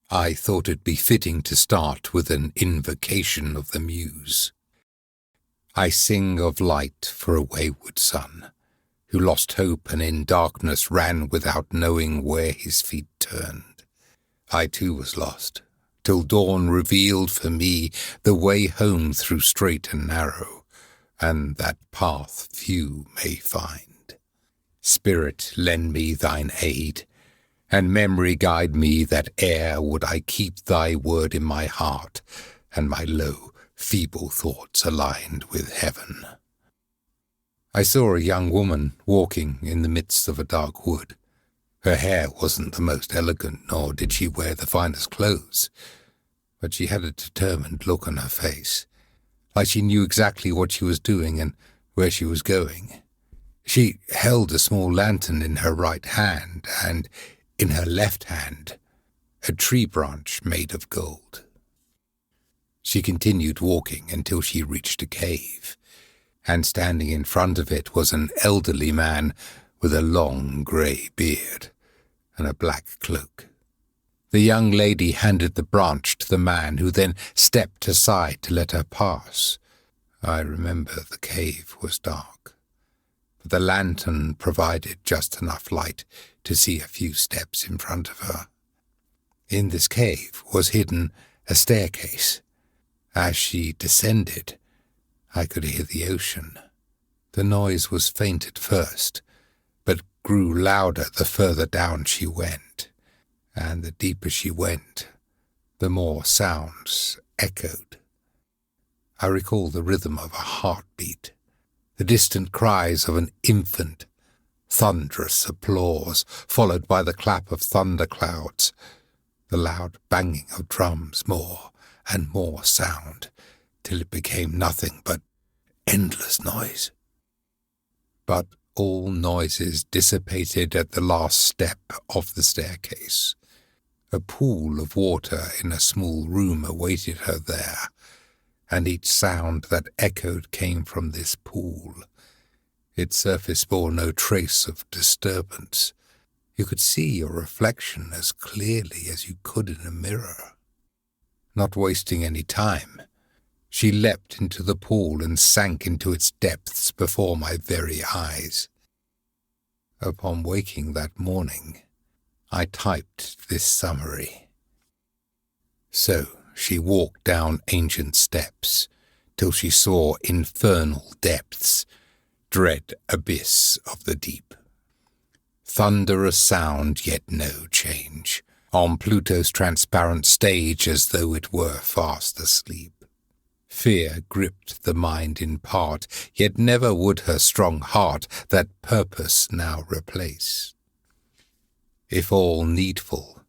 I thought it'd be fitting to start with an invocation of the muse. I sing of light for a wayward son, who lost hope and in darkness ran without knowing where his feet turned. I too was lost, till dawn revealed for me the way home through strait and narrow, and that path few may find. Spirit, lend me thine aid, and memory guide me that e'er would I keep thy word in my heart, and my low, feeble thoughts aligned with heaven. I saw a young woman walking in the midst of a dark wood. Her hair wasn't the most elegant, nor did she wear the finest clothes, but she had a determined look on her face, like she knew exactly what she was doing and where she was going. She held a small lantern in her right hand, and in her left hand, a tree branch made of gold. She continued walking until she reached a cave, and standing in front of it was an elderly man with a long grey beard and a black cloak. The young lady handed the branch to the man, who then stepped aside to let her pass. I remember the cave was dark, but the lantern provided just enough light to see a few steps in front of her. In this cave was hidden a staircase. As she descended, I could hear the ocean. The noise was faint at first, but grew louder the further down she went, and the deeper she went, the more sounds echoed. I recall the rhythm of a heartbeat, the distant cries of an infant, thunderous applause followed by the clap of thunderclouds, the loud banging of drums, more and more sound, till it became nothing but endless noise. But all noises dissipated at the last step of the staircase. A pool of water in a small room awaited her there, and each sound that echoed came from this pool. Its surface bore no trace of disturbance. You could see your reflection as clearly as you could in a mirror. Not wasting any time, she leapt into the pool and sank into its depths before my very eyes. Upon waking that morning, I typed this summary. So she walked down ancient steps, till she saw infernal depths, dread abyss of the deep. Thunderous sound, yet no change, on Pluto's transparent stage as though it were fast asleep. Fear gripped the mind in part, yet never would her strong heart that purpose now replace. If all needful,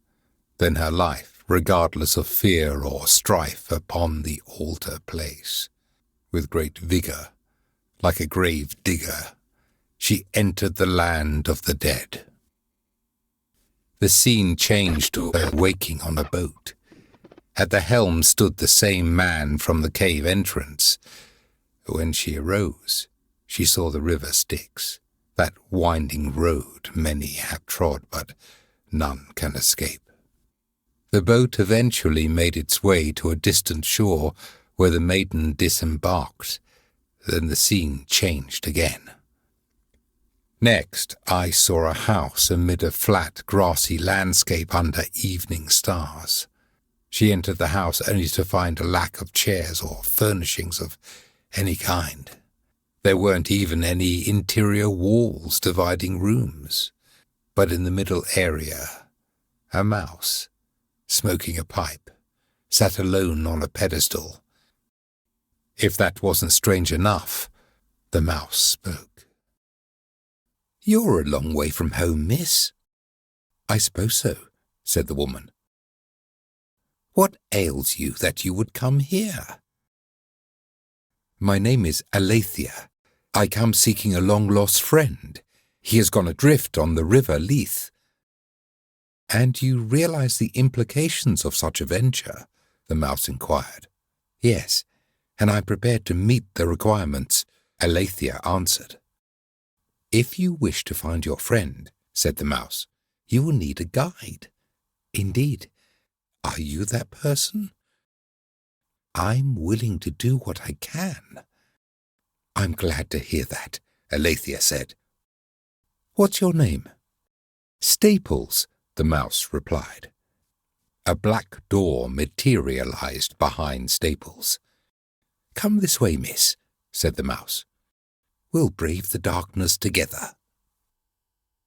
then her life, regardless of fear or strife, upon the altar place. With great vigour, like a grave digger, she entered the land of the dead. The scene changed to her waking on a boat. At the helm stood the same man from the cave entrance. When she arose, she saw the river Styx, that winding road many have trod, but none can escape. The boat eventually made its way to a distant shore where the maiden disembarked. Then the scene changed again. Next, I saw a house amid a flat, grassy landscape under evening stars. She entered the house only to find a lack of chairs or furnishings of any kind. There weren't even any interior walls dividing rooms, but in the middle area, a mouse, smoking a pipe, sat alone on a pedestal. If that wasn't strange enough, the mouse spoke. "You're a long way from home, miss." "I suppose so," said the woman. "What ails you that you would come here?" "My name is Aletheia. I come seeking a long-lost friend. He has gone adrift on the river Lethe." "And you realize the implications of such a venture?" the mouse inquired. "Yes, and I'm prepared to meet the requirements," Aletheia answered. "If you wish to find your friend," said the mouse, "you will need a guide. Indeed, Are you that person? I'm willing to do what I can. I'm glad to hear that, Alethea said. What's your name? Staples, the mouse replied. A black door materialized behind Staples. Come this way, miss, said the mouse. We'll brave the darkness together.